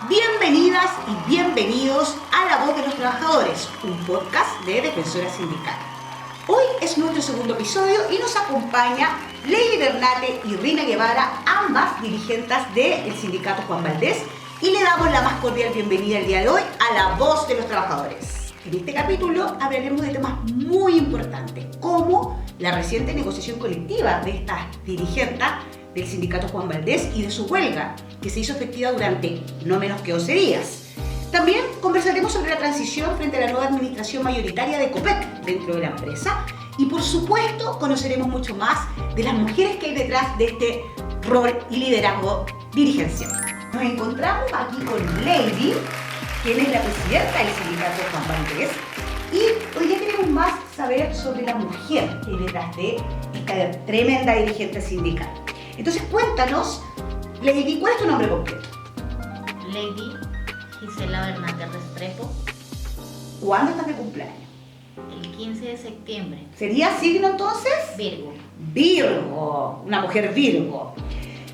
Bienvenidas y bienvenidos a La Voz de los Trabajadores, un podcast de Defensora Sindical. Hoy es nuestro segundo episodio y nos acompaña Lady Bernate y Rina Guevara, ambas dirigentes del sindicato Juan Valdez, y le damos la más cordial bienvenida el día de hoy a La Voz de los Trabajadores. En este capítulo hablaremos de temas muy importantes, como la reciente negociación colectiva de estas dirigentes del sindicato Juan Valdez y de su huelga, que se hizo efectiva durante no menos que 11 días. También conversaremos sobre la transición frente a la nueva administración mayoritaria de COPEC dentro de la empresa y, por supuesto, conoceremos mucho más de las mujeres que hay detrás de este rol y liderazgo dirigencial. Nos encontramos aquí con Lady, quien es la presidenta del sindicato Juan Valdez, y hoy día queremos más saber sobre la mujer que hay detrás de esta tremenda dirigente sindical. Entonces cuéntanos, Lady, ¿cuál es tu nombre completo? Lady Gisela Bernate Restrepo. ¿Cuándo estás de cumpleaños? El 15 de septiembre. ¿Sería signo entonces? Virgo. Virgo, una mujer Virgo.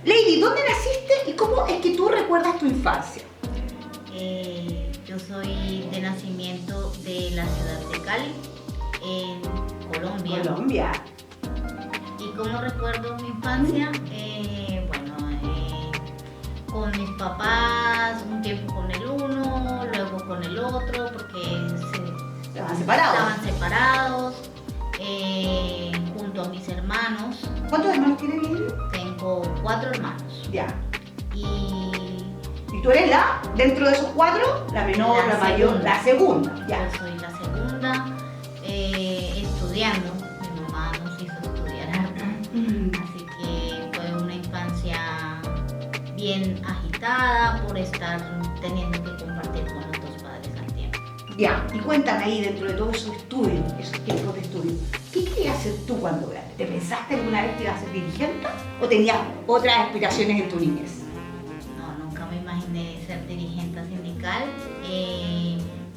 Lady, ¿dónde naciste y cómo es que tú recuerdas tu infancia? Yo soy de nacimiento de la ciudad de Cali, en Colombia. Colombia. ¿Y cómo recuerdo mi infancia? Con mis papás, un tiempo con el uno, luego con el otro, porque Estaban separados. Junto a mis hermanos. ¿Cuántos hermanos tienes, Lady? Tengo 4 hermanos. Ya. Y tú eres dentro de esos 4, la menor, la mayor, segunda. la segunda. Ya. Yo soy la segunda, estudiando. Mi mamá nos hizo estudiar harto. Así que fue una infancia bien agitada por estar teniendo que compartir con los dos padres al tiempo. Ya, y cuéntame ahí dentro de todos esos estudios, esos tiempos de estudio, ¿qué querías hacer tú cuando grande? ¿Te pensaste alguna vez que ibas a ser dirigente o tenías otras aspiraciones en tu niñez? No, nunca me imaginé ser dirigente sindical,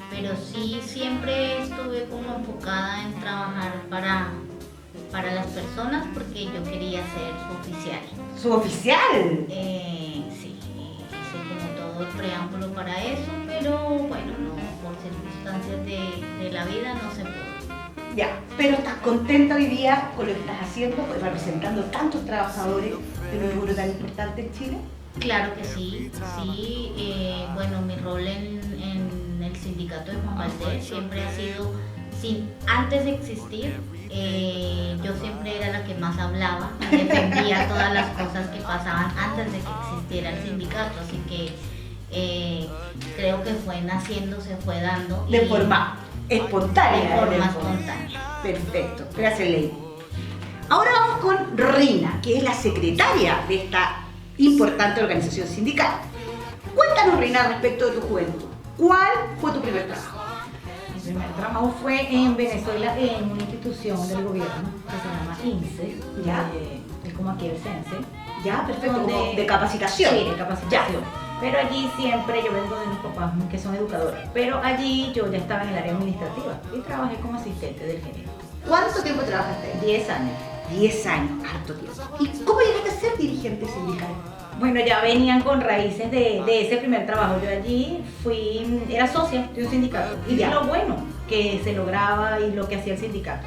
pero sí siempre estuve como enfocada en trabajar para las personas porque yo quería ser oficial. ¿Suboficial? Sí, hice como todo el preámbulo para eso, pero bueno, no, por circunstancias de la vida no se pudo. Ya, pero ¿estás contenta hoy día con lo que estás haciendo, pues, representando tantos trabajadores de un rubro tan importante en Chile? Claro que sí, bueno, mi rol en el sindicato de Juan Valdez siempre ha sido, antes de existir, yo siempre era la que más hablaba, defendía todas las cosas que pasaban antes de que existiera el sindicato, así que creo que fue naciendo, se fue dando. De forma espontánea. De forma espontánea. Perfecto, gracias, Lady. Ahora vamos con Rina, que es la secretaria de esta importante organización sindical. Cuéntanos, Rina, respecto de tu juventud. ¿Cuál fue tu primer trabajo? Mi primer trabajo fue en Venezuela en una institución del gobierno que se llama INSE, Ya. Es como aquí el CENSE. Ya, perfecto, Donde- como de capacitación. Sí, de capacitación. Pero allí siempre, yo vengo de mis papás que son educadores, pero allí yo ya estaba en el área administrativa y trabajé como asistente del gerente. ¿Cuánto tiempo trabajaste ahí? 10 años. 10 años, harto tiempo. ¿Y cómo llegaste a ser dirigente sindical? Bueno, ya venían con raíces de ese primer trabajo. Yo allí era socia de un sindicato y vi Ya. lo bueno que se lograba y lo que hacía el sindicato.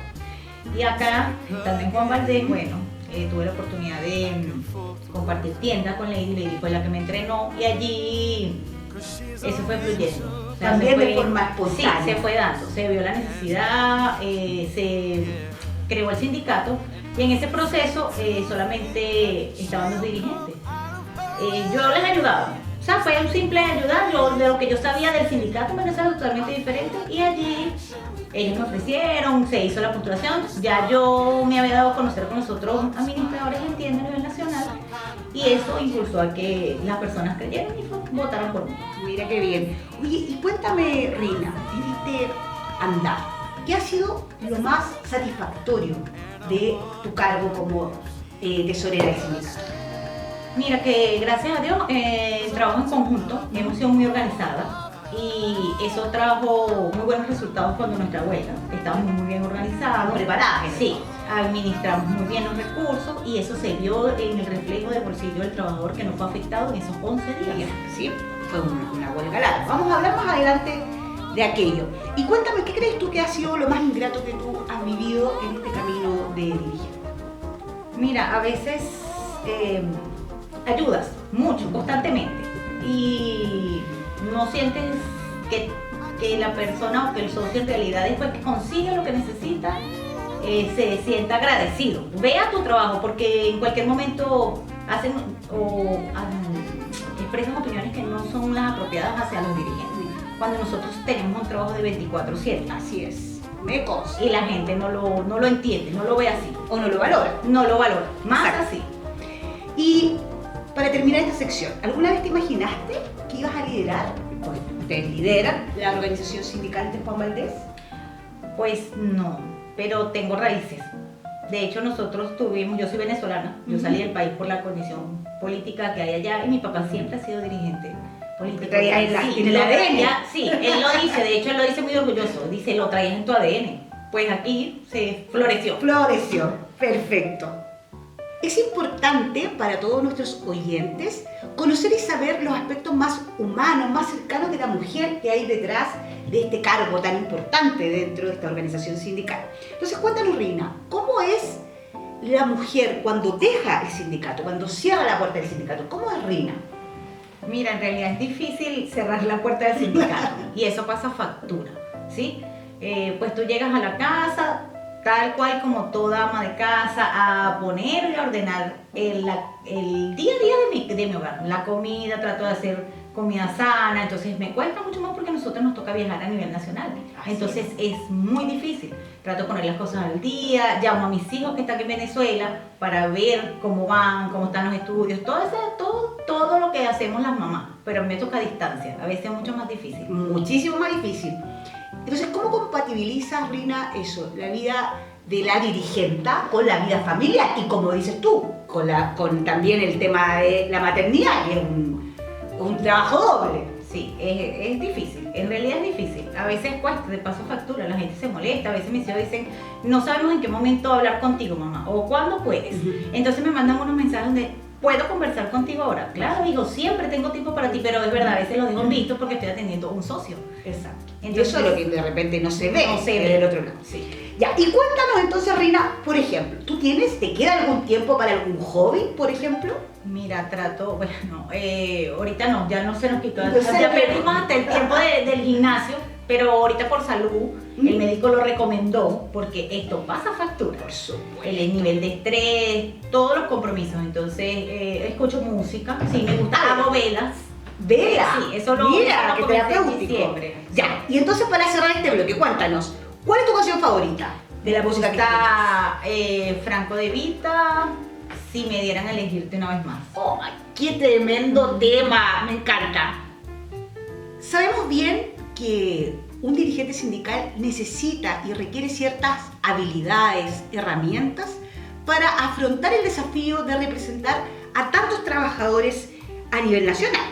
Y acá, estando en Juan Valdez, bueno, tuve la oportunidad de compartir tienda con Lady. Lady fue la que me entrenó y allí eso fue fluyendo. O sea, También se de forma espontánea. Sí, se fue dando, se vio la necesidad, se creó el sindicato y en ese proceso solamente estaban los dirigentes. Yo les ayudaba, o sea, fue un simple ayudar. De lo que yo sabía del sindicato en Venezuela totalmente diferente y allí ellos me ofrecieron, se hizo la postulación, ya yo me había dado a conocer con los otros administradores en tienda a nivel nacional y eso impulsó a que las personas creyeran y votaron por mí. Mira qué bien. Oye, y cuéntame, Rina, en este andar, ¿qué ha sido lo más satisfactorio de tu cargo como tesorera del sindicato? Mira que gracias a Dios trabajo en conjunto, hemos sido muy organizadas y eso trajo muy buenos resultados cuando nuestra huelga. Estábamos muy bien organizados. Preparadas. Sí, administramos muy bien los recursos y eso se vio en el reflejo del bolsillo del trabajador que no fue afectado en esos 11 días. Sí, fue una huelga larga. Vamos a hablar más adelante de aquello. Y cuéntame, ¿qué crees tú que ha sido lo más ingrato que tú has vivido en este camino de dirigir? Mira, a veces ayudas mucho, constantemente, y no sientes que la persona o que el socio en realidad después que consigue lo que necesita, se sienta agradecido. Vea tu trabajo, porque en cualquier momento hacen expresan opiniones que no son las apropiadas hacia los dirigentes, cuando nosotros tenemos un trabajo de 24/7. Así es, me consta. Y la gente no lo entiende, no lo ve así. O no lo valora. No lo valora, más Exacto. así. Y para terminar esta sección, ¿alguna vez te imaginaste que ibas a liderar? Porque ustedes lideran la organización sindical de Juan Valdez. Pues no, pero tengo raíces. De hecho, nosotros yo soy venezolana, yo salí del país por la condición política que hay allá y mi papá siempre ha sido dirigente político. Lo traía en el ADN. Sí, él lo dice, de hecho él lo dice muy orgulloso, dice, lo traías en tu ADN. Pues aquí se floreció. Floreció, perfecto. Es importante para todos nuestros oyentes conocer y saber los aspectos más humanos, más cercanos de la mujer que hay detrás de este cargo tan importante dentro de esta organización sindical. Entonces, cuéntanos, Rina, ¿cómo es la mujer cuando deja el sindicato, cuando cierra la puerta del sindicato? ¿Cómo es Rina? Mira, en realidad es difícil cerrar la puerta del sindicato y eso pasa factura, ¿sí? Pues tú llegas a la casa, tal cual como toda ama de casa, a poner y a ordenar el día a día de mi hogar. La comida, trato de hacer comida sana, entonces me cuesta mucho más porque a nosotros nos toca viajar a nivel nacional. Entonces es muy difícil. Trato de poner las cosas al día, llamo a mis hijos que están en Venezuela para ver cómo van, cómo están los estudios, todo lo que hacemos las mamás, pero me toca a distancia, a veces es mucho más difícil. Muchísimo más difícil. Entonces, ¿cómo compatibilizas, Rina, eso, la vida de la dirigenta con la vida familiar? Y como dices tú, con también el tema de la maternidad, que es un trabajo doble. Sí, es difícil, en realidad es difícil. A veces cuesta, de paso factura, la gente se molesta, a veces mis hijos dicen, no sabemos en qué momento hablar contigo, mamá, o cuándo puedes. Entonces me mandan unos mensajes donde, ¿puedo conversar contigo ahora? Claro, digo, siempre tengo tiempo para ti, pero es verdad, a veces lo dejo en visto porque estoy atendiendo a un socio. Exacto. Entonces, eso es lo que de repente no se ve, no se ve del otro lado. Sí. Ya, y cuéntanos entonces, Rina, por ejemplo, ¿te queda algún tiempo para algún hobby, por ejemplo? Mira, ahorita no, ya no se nos quitó, Yo sé, ya pero- perdimos hasta el tiempo del gimnasio, pero ahorita por salud, el médico lo recomendó porque esto pasa factura. Por supuesto. El nivel de estrés, todos los compromisos, entonces escucho música, sí, me gusta, hago velas. Vela. Sí, eso lo Mira, que comencé en terapéutico. diciembre. Ya, y entonces para cerrar este bloque, cuéntanos, ¿cuál es tu canción favorita de la música que Está Franco De Vita, Si me dieran a elegirte una vez más. ¡Oh, my! ¡Qué tremendo tema! Me encanta. Sabemos bien que un dirigente sindical necesita y requiere ciertas habilidades, herramientas para afrontar el desafío de representar a tantos trabajadores a nivel nacional.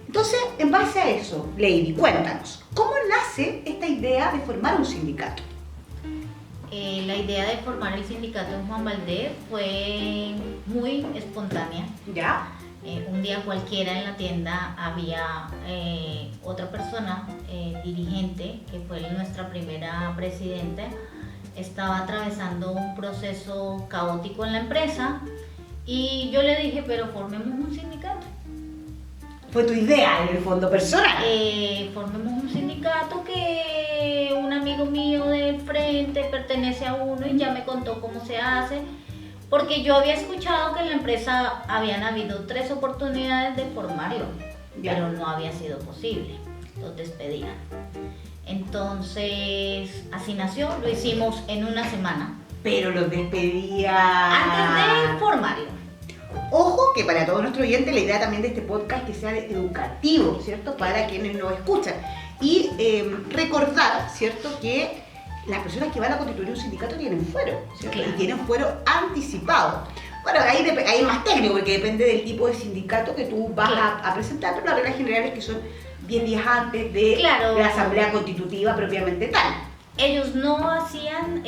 Entonces, en base a eso, Lady, cuéntanos, ¿cómo nace esta idea de formar un sindicato? La idea de formar el sindicato en Juan Valdez fue muy espontánea. ¿Ya? Un día cualquiera en la tienda había otra persona, dirigente, que fue nuestra primera presidenta, estaba atravesando un proceso caótico en la empresa y yo le dije, pero formemos un sindicato. Fue tu idea, en el fondo, personal. Formemos un sindicato que un amigo mío del frente pertenece a uno y ya me contó cómo se hace. Porque yo había escuchado que en la empresa habían habido 3 oportunidades de formarlo, Ya. pero no había sido posible, los despedían. Entonces, así nació, lo hicimos en una semana, Pero los despedía... antes de formarlo. Ojo que para todos nuestros oyentes la idea también de este podcast es que sea educativo, ¿cierto? Para quienes nos escuchan. Y recordar, ¿cierto? Que las personas que van a constituir un sindicato tienen fuero, ¿cierto? Claro. Y tienen fuero anticipado. Bueno, ahí es más técnico porque depende del tipo de sindicato que tú vas Claro. a presentar, pero las reglas generales que son 10 días antes de Claro. la asamblea constitutiva propiamente tal. ellos no hacían,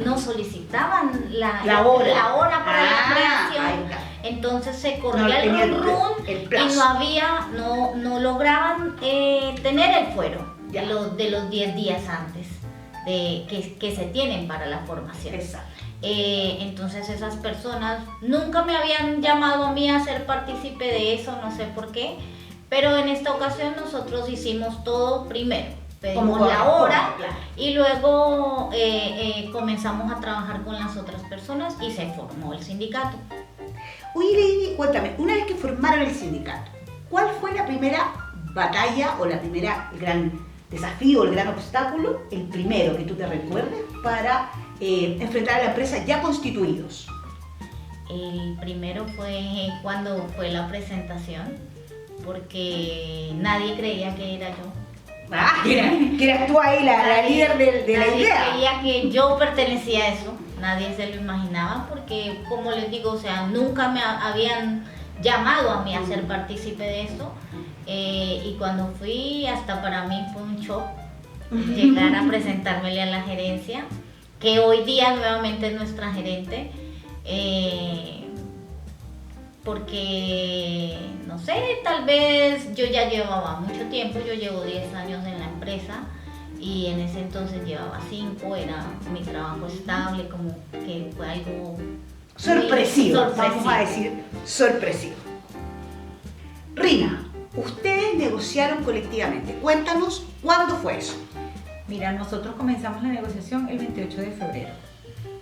no solicitaban la hora para la creación. Entonces se corría el run y no lograban tener el fuero de los 10 días antes que se tienen para la formación. Exacto. Entonces esas personas nunca me habían llamado a mí a ser partícipe de eso, no sé por qué, pero en esta ocasión nosotros hicimos todo primero. Pedimos la hora y luego comenzamos a trabajar con las otras personas y se formó el sindicato. Oye, Lady, cuéntame, una vez que formaron el sindicato, ¿cuál fue la primera batalla o el gran desafío, el gran obstáculo, el primero que tú te recuerdes para enfrentar a la empresa ya constituidos? El primero fue cuando fue la presentación, porque nadie creía que era yo. Que eras tú ahí la líder de la idea. Nadie creía que yo pertenecía a eso, nadie se lo imaginaba, porque como les digo, o sea, nunca me habían llamado a mí a ser partícipe de esto, y cuando fui, hasta para mí fue un shock llegar a presentármele a la gerencia, que hoy día nuevamente es nuestra gerente, porque, no sé, tal vez yo ya llevaba mucho tiempo, yo llevo 10 años en la empresa y en ese entonces llevaba 5, era mi trabajo estable, como que fue algo sorpresivo, vamos a decir sorpresivo. Rina, ustedes negociaron colectivamente, cuéntanos cuándo fue eso. Mira, nosotros comenzamos la negociación el 28 de febrero.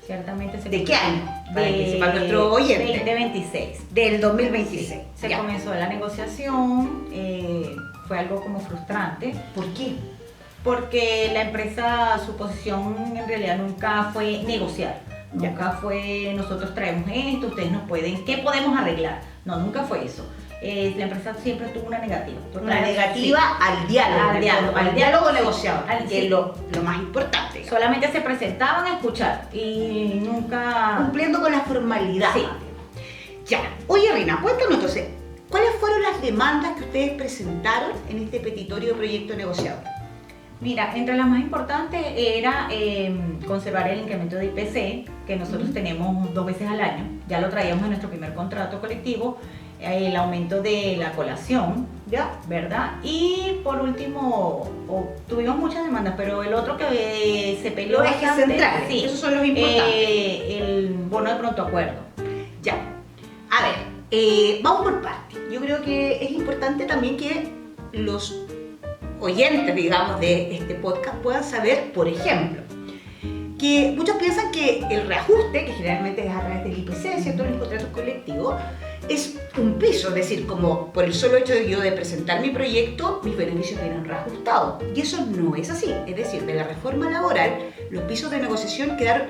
Ciertamente ¿De qué año? Para que sepa nuestro oyente. 2026. Del 2026. Sí, se comenzó la negociación, fue algo como frustrante. ¿Por qué? Porque la empresa, su posición en realidad nunca fue negociar. Nunca fue nosotros traemos esto, ustedes nos pueden, ¿qué podemos arreglar? No, nunca fue eso. La empresa siempre tuvo una negativa. Una negativa al diálogo negociador, que es lo más importante. Solamente se presentaban a escuchar y nunca... Cumpliendo con la formalidad. Sí. Ya. Oye, Rina, cuéntanos entonces, ¿cuáles fueron las demandas que ustedes presentaron en este petitorio de proyecto negociador? Mira, entre las más importantes era conservar el incremento de IPC, que nosotros tenemos 2 veces al año, ya lo traíamos en nuestro primer contrato colectivo, el aumento de la colación, ¿ya? ¿Verdad? Y por último, tuvimos muchas demandas, pero el otro que se peleó los ejes centrales, sí, esos son los importantes. El bono de pronto acuerdo. Ya. A ver, vamos por partes. Yo creo que es importante también que los oyentes, digamos, de este podcast puedan saber, por ejemplo, que muchos piensan que el reajuste, que generalmente es a través del IPC, ¿cierto?, en los contratos colectivos, es un piso, es decir, como por el solo hecho de yo de presentar mi proyecto, mis beneficios vienen reajustados. Y eso no es así. Es decir, de la reforma laboral, los pisos de negociación quedaron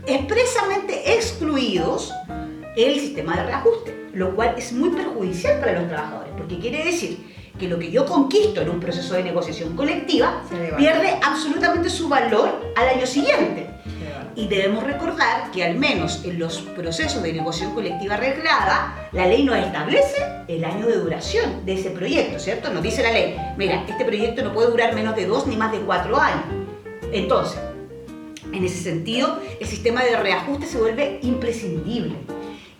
expresamente excluidos el sistema de reajuste, lo cual es muy perjudicial para los trabajadores, porque quiere decir que lo que yo conquisto en un proceso de negociación colectiva pierde absolutamente su valor al año siguiente. Y debemos recordar que al menos en los procesos de negociación colectiva arreglada, la ley nos establece el año de duración de ese proyecto, ¿cierto? Nos dice la ley, mira, este proyecto no puede durar menos de 2 ni más de 4 años. Entonces, en ese sentido, el sistema de reajuste se vuelve imprescindible.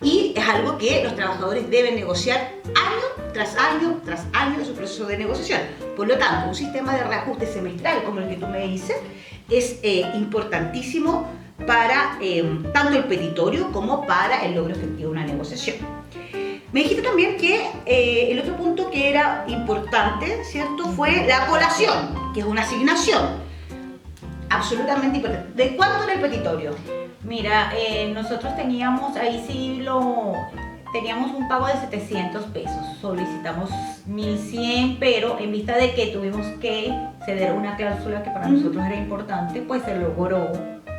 Y es algo que los trabajadores deben negociar año tras año tras año de su proceso de negociación. Por lo tanto, un sistema de reajuste semestral como el que tú me dices es importantísimo para tanto el petitorio como para el logro efectivo de una negociación. Me dijiste también que el otro punto que era importante, ¿cierto?, fue la colación, que es una asignación absolutamente importante. ¿De cuánto era el petitorio? Mira, nosotros teníamos, teníamos un pago de 700 pesos, solicitamos 1.100, pero en vista de que tuvimos que ceder una cláusula que para nosotros era importante, pues se logró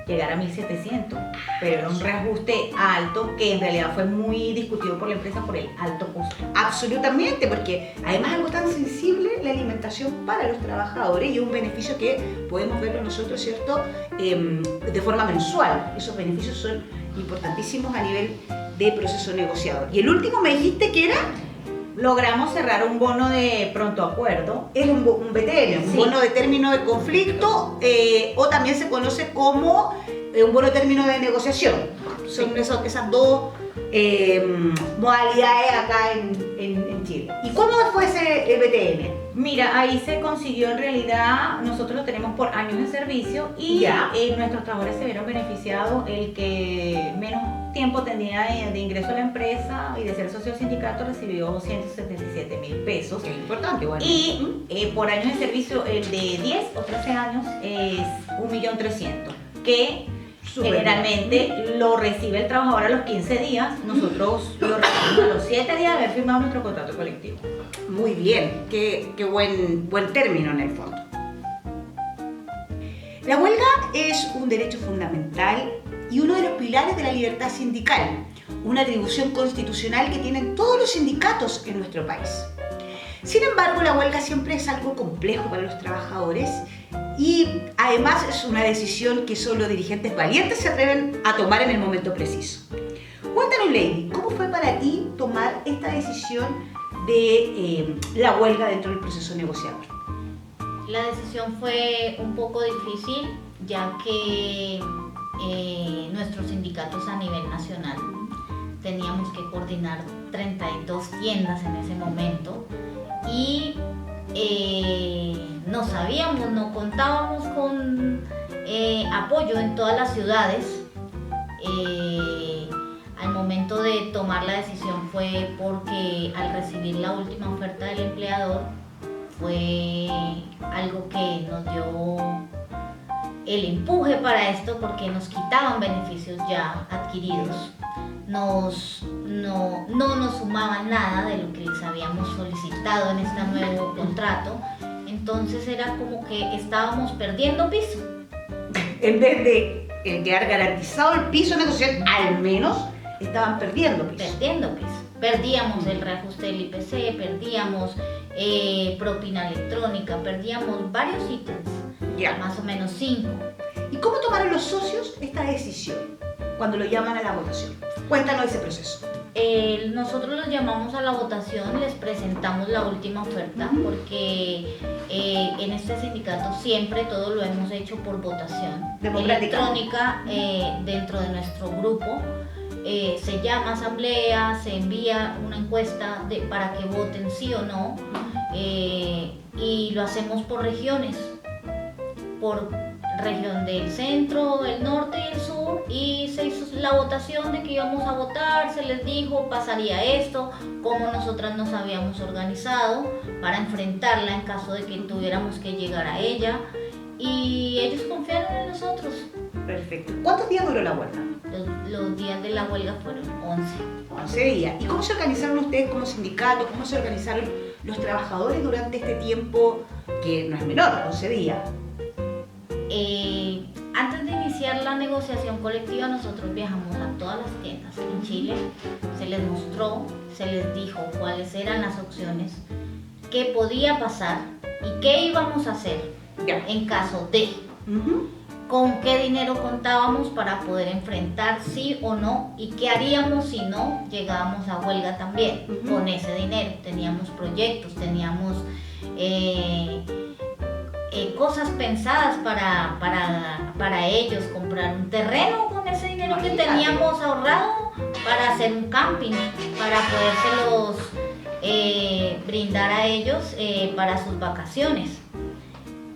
llegar a 1.700, pero era un reajuste alto que en realidad fue muy discutido por la empresa por el alto costo. Absolutamente, porque además algo tan sensible, la alimentación para los trabajadores, y un beneficio que podemos verlo nosotros, ¿cierto?, de forma mensual. Esos beneficios son importantísimos a nivel de proceso negociador. Y el último me dijiste que era logramos cerrar un bono de pronto acuerdo. Es un BTN, un Sí. bono de término de conflicto, o también se conoce como un bono de término de negociación. Son esas dos modalidades acá en Chile. ¿Y cómo fue ese BTN? Mira, ahí se consiguió en realidad, nosotros lo tenemos por años de servicio y Ya. nuestros trabajadores se vieron beneficiados. El que menos tiempo tenía de ingreso a la empresa y de ser socio del sindicato recibió 177.000 pesos. Que es importante, bueno. Y por años de servicio, el de 10 o 13 años es 1.300.000, que Súper generalmente lo recibe el trabajador a los 15 días. Nosotros lo recibimos a los 7 días de haber firmado nuestro contrato colectivo. Muy bien, qué buen término en el fondo. La huelga es un derecho fundamental y uno de los pilares de la libertad sindical, una atribución constitucional que tienen todos los sindicatos en nuestro país. Sin embargo, la huelga siempre es algo complejo para los trabajadores y además es una decisión que solo dirigentes valientes se atreven a tomar en el momento preciso. Cuéntanos, Lady, ¿cómo fue para ti tomar esta decisión de la huelga dentro del proceso negociador? La decisión fue un poco difícil, ya que nuestros sindicatos a nivel nacional teníamos que coordinar 32 tiendas en ese momento y no sabíamos, no contábamos con apoyo en todas las ciudades. Al momento de tomar la decisión fue porque al recibir la última oferta del empleador fue algo que nos dio el empuje para esto, porque nos quitaban beneficios ya adquiridos, no nos sumaban nada de lo que les habíamos solicitado en este nuevo contrato. Entonces era como que estábamos perdiendo piso. En vez de quedar garantizado el piso de negociación, al menos estaban perdiendo piso. Perdíamos el reajuste del IPC, perdíamos propina electrónica, perdíamos varios ítems, Ya. más o menos 5. ¿Y cómo tomaron los socios esta decisión cuando lo llaman a la votación? Cuéntanos ese proceso. Nosotros los llamamos a la votación, les presentamos la última oferta, porque en este sindicato siempre todo lo hemos hecho por votación Democrática. electrónica dentro de nuestro grupo. Se llama asamblea, se envía una encuesta para que voten sí o no, y lo hacemos por regiones, por región del centro, el norte y el sur, y se hizo la votación de que íbamos a votar, se les dijo pasaría esto, cómo nosotras nos habíamos organizado para enfrentarla en caso de que tuviéramos que llegar a ella, y ellos confiaron en nosotros. Perfecto. ¿Cuántos días duró la huelga? Los días de la huelga fueron 11. 11 días. ¿Y cómo se organizaron ustedes como sindicato? ¿Cómo se organizaron los trabajadores durante este tiempo, que no es menor, 11 días? Antes de iniciar la negociación colectiva, nosotros viajamos a todas las tiendas en Chile, se les mostró, se les dijo cuáles eran las opciones, qué podía pasar y qué íbamos a hacer Ya. en caso de, con qué dinero contábamos para poder enfrentar sí o no, y qué haríamos si no llegábamos a huelga también. Con ese dinero teníamos proyectos, teníamos cosas pensadas para ellos, comprar un terreno con ese dinero que teníamos ahorrado para hacer un camping, para podérselos brindar a ellos para sus vacaciones.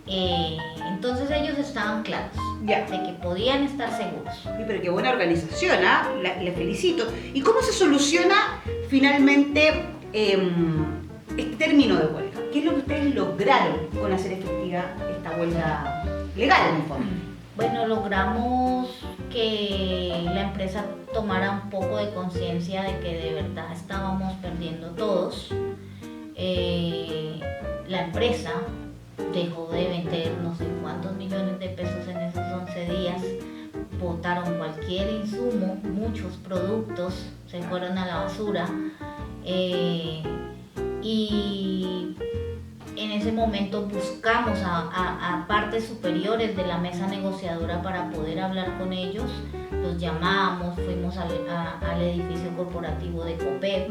Entonces ellos estaban claros Ya. de que podían estar seguros. Sí, pero qué buena organización, ¿ah? Les felicito. ¿Y cómo se soluciona finalmente este término de huelga? ¿Qué es lo que ustedes lograron con hacer efectiva esta huelga legal en el fondo? Bueno, logramos que la empresa tomara un poco de conciencia de que de verdad estábamos perdiendo todos. La empresa dejó de vender no sé cuántos millones de pesos en esos 11 días, botaron cualquier insumo, muchos productos se fueron a la basura, y en ese momento buscamos a partes superiores de la mesa negociadora para poder hablar con ellos. Los llamamos, fuimos al edificio corporativo de COPEP,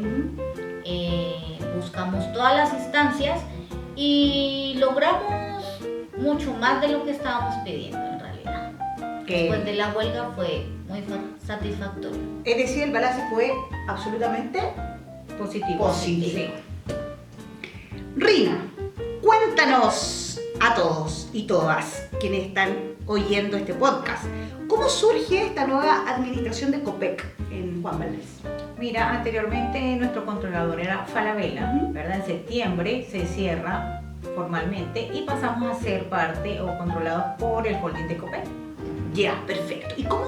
buscamos todas las instancias y logramos mucho más de lo que estábamos pidiendo en realidad. Después de la huelga fue muy satisfactorio. Es decir, el balance fue absolutamente Positivo. positivo. Rina, cuéntanos a todos y todas quienes están oyendo este podcast, ¿cómo surge esta nueva administración de Copec en Juan Valdez? Mira, anteriormente nuestro controlador era Falabella, ¿verdad? En septiembre se cierra formalmente y pasamos a ser parte o controlados por el holding de Copec. Ya, perfecto. ¿Y cómo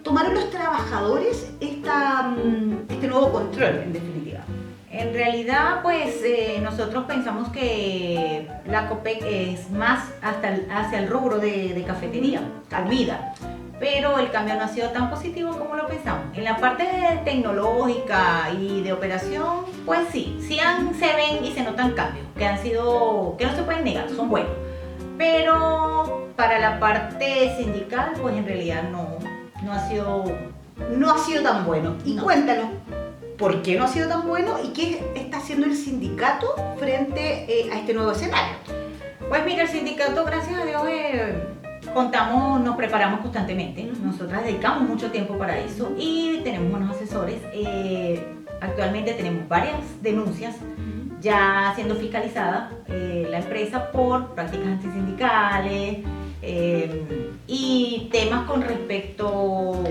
tomaron los trabajadores este nuevo control, en definitiva? En realidad, pues nosotros pensamos que la Copec es más hacia el rubro de cafetería, comida, pero el cambio no ha sido tan positivo como lo pensamos. En la parte tecnológica y de operación, pues sí se ven y se notan cambios que no se pueden negar, son buenos. Pero para la parte sindical, pues en realidad no ha sido tan bueno. Y No. cuéntanos, ¿por qué no ha sido tan bueno y qué está haciendo el sindicato frente a este nuevo escenario? Pues mira, el sindicato, gracias a Dios, nos preparamos constantemente. Nosotras dedicamos mucho tiempo para eso y tenemos buenos asesores. Actualmente tenemos varias denuncias ya siendo fiscalizada la empresa por prácticas antisindicales y temas con respecto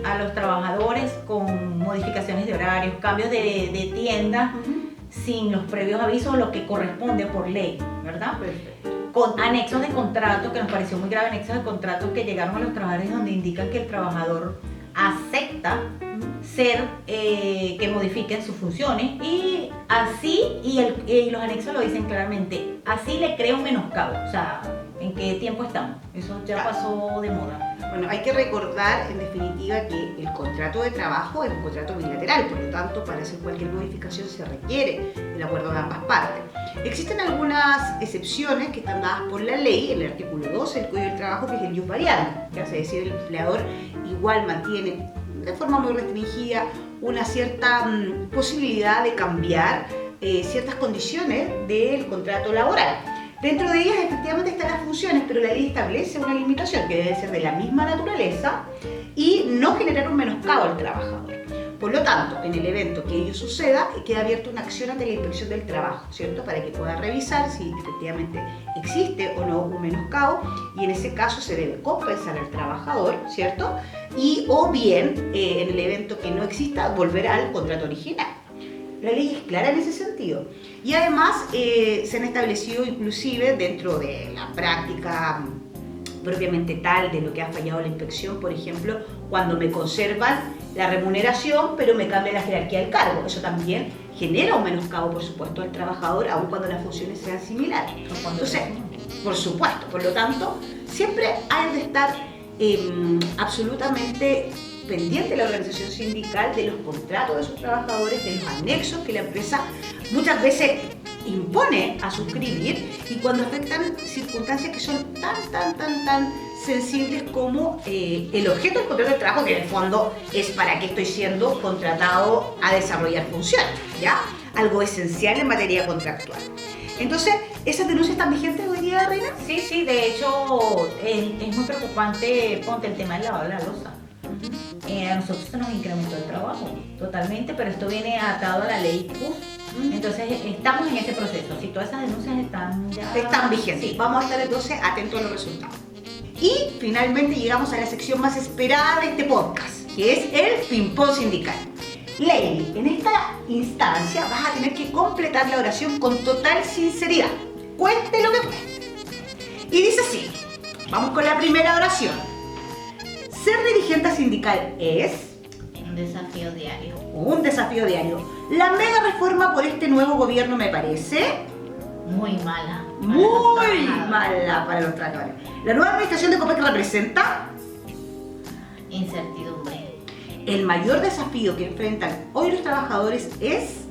a los trabajadores con modificaciones de horarios, cambios de tiendas sin los previos avisos, lo que corresponde por ley, ¿verdad? Perfecto. Con anexos de contrato, que nos pareció muy grave, anexos de contrato que llegaron a los trabajadores donde indican que el trabajador acepta que modifiquen sus funciones y así, y los anexos lo dicen claramente, así le crea un menoscabo. O sea, ¿en qué tiempo estamos? Eso ya pasó de moda. Bueno, hay que recordar en definitiva que el contrato de trabajo es un contrato bilateral, por lo tanto, para hacer cualquier modificación se requiere el acuerdo de ambas partes. Existen algunas excepciones que están dadas por la ley, en el artículo 12 del Código del Trabajo, que es el ius variable, ya es decir, el empleador igual mantiene de forma muy restringida una cierta posibilidad de cambiar ciertas condiciones del contrato laboral. Dentro de ellas efectivamente están las funciones, pero la ley establece una limitación que debe ser de la misma naturaleza y no generar un menoscabo al trabajador. Por lo tanto, en el evento que ello suceda, queda abierta una acción ante la Inspección del Trabajo, ¿cierto? Para que pueda revisar si efectivamente existe o no un menoscabo y en ese caso se debe compensar al trabajador, ¿cierto? Y o bien, en el evento que no exista, volver al contrato original. La ley es clara en ese sentido. Y además se han establecido inclusive dentro de la práctica propiamente tal de lo que ha fallado la inspección, por ejemplo, cuando me conservan la remuneración pero me cambia la jerarquía del cargo. Eso también genera un menoscabo, por supuesto, al trabajador, aun cuando las funciones sean similares. Entonces, por supuesto, por lo tanto, siempre hay de estar absolutamente pendiente de la organización sindical, de los contratos de sus trabajadores, de los anexos que la empresa muchas veces impone a suscribir y cuando afectan circunstancias que son tan sensibles como el objeto del contrato de trabajo, que en el fondo es para qué estoy siendo contratado a desarrollar funciones, ¿ya? Algo esencial en materia contractual. Entonces, ¿esas denuncias están vigentes hoy día, Reina? Sí, de hecho es muy preocupante, ponte el tema del lavado de la loza. A nosotros se nos incrementó el trabajo totalmente, pero esto viene atado a la ley PUS. Entonces estamos en ese proceso. Si todas esas denuncias están vigentes, sí. Vamos a estar entonces atentos a los resultados. Y finalmente llegamos a la sección más esperada de este podcast, que es el ping-pong sindical. Lady, en esta instancia vas a tener que completar la oración con total sinceridad. Cuente lo que cuente. Y dice así, vamos con la primera oración. Ser dirigente sindical es Un desafío diario. un desafío diario. La mega reforma por este nuevo gobierno me parece Muy mala. para los muy trabajadores. mala para los trabajadores. La nueva administración de Copec representa Incertidumbre. el mayor desafío que enfrentan hoy los trabajadores es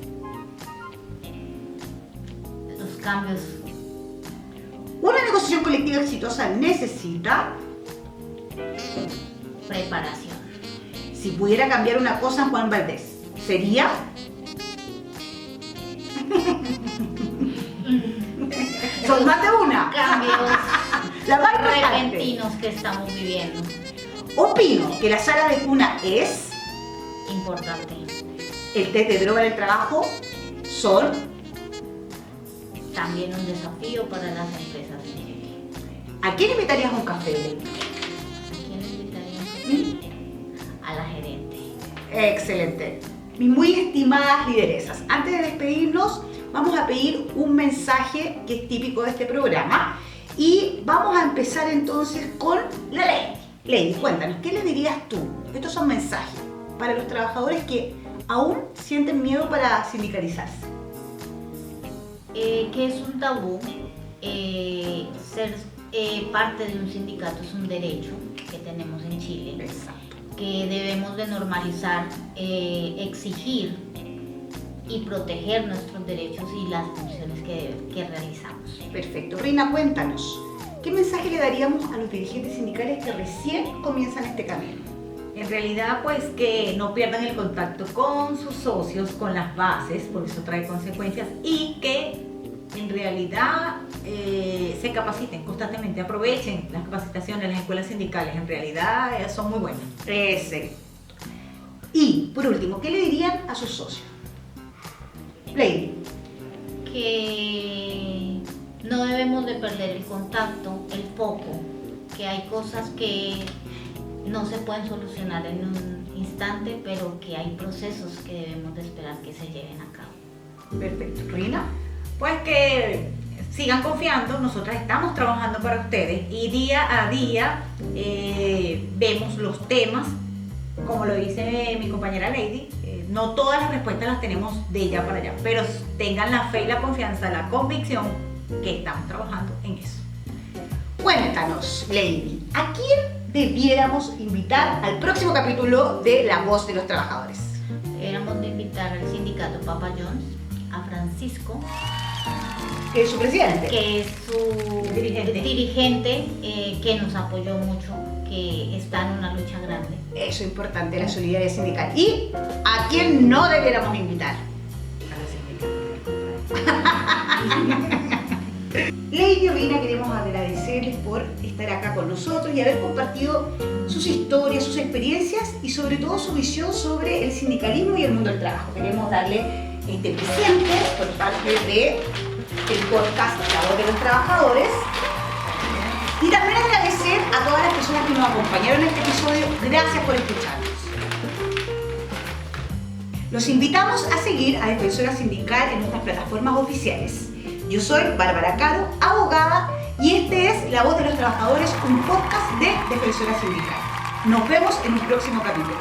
Los cambios. una negociación colectiva exitosa necesita. Preparación. Si pudiera cambiar una cosa en Juan Valdez, sería Son más de una. cambios La más importante. repentinos que estamos viviendo. Opino que la sala de cuna es, Importante. el test de droga en el trabajo son, También un desafío para las empresas. ¿a quién invitarías a un café, Ley? ¿Quién invitaría? A la gerente. Excelente. Mis muy estimadas lideresas, antes de despedirnos, vamos a pedir un mensaje que es típico de este programa y vamos a empezar entonces con la Lady. Lady, cuéntanos, ¿qué le dirías tú? Estos son mensajes para los trabajadores que aún sienten miedo para sindicalizarse. Que es un tabú. Ser parte de un sindicato es un derecho que tenemos en Chile. Exacto. Que debemos de normalizar, exigir y proteger nuestros derechos y las funciones que realizamos. Perfecto. Reina, cuéntanos, ¿qué mensaje le daríamos a los dirigentes sindicales que recién comienzan este camino? En realidad, pues que no pierdan el contacto con sus socios, con las bases, porque eso trae consecuencias, y que en realidad se capaciten constantemente, aprovechen las capacitaciones, las escuelas sindicales, en realidad son muy buenas. Ese. Y, por último, ¿qué le dirían a sus socios? Lady. Que no debemos de perder el contacto, el foco, que hay cosas que no se pueden solucionar en un instante, pero que hay procesos que debemos de esperar que se lleven a cabo. Perfecto. Reina. Pues que sigan confiando, nosotras estamos trabajando para ustedes y día a día vemos los temas, como lo dice mi compañera Lady, no todas las respuestas las tenemos de allá para allá, pero tengan la fe y la confianza, la convicción que estamos trabajando en eso. Cuéntanos, Lady, ¿a quién debiéramos invitar al próximo capítulo de La Voz de los Trabajadores? Éramos de invitar al sindicato Papa John's, a Francisco, Que es su presidente. que es su dirigente, que nos apoyó mucho, que está en una lucha grande. Eso es importante, la solidaridad sindical. ¿Y a quién no debiéramos invitar? Lady y Reina, queremos agradecerles por estar acá con nosotros y haber compartido sus historias, sus experiencias y sobre todo su visión sobre el sindicalismo y el mundo del trabajo. Queremos darle este presente por parte del podcast La Voz de los Trabajadores. Y también agradecer a todas las personas que nos acompañaron en este episodio. Gracias por escucharnos. Los invitamos a seguir a Defensora Sindical en nuestras plataformas oficiales. Yo soy Bárbara Caro, abogada, y este es La Voz de los Trabajadores, un podcast de Defensora Sindical. Nos vemos en un próximo capítulo.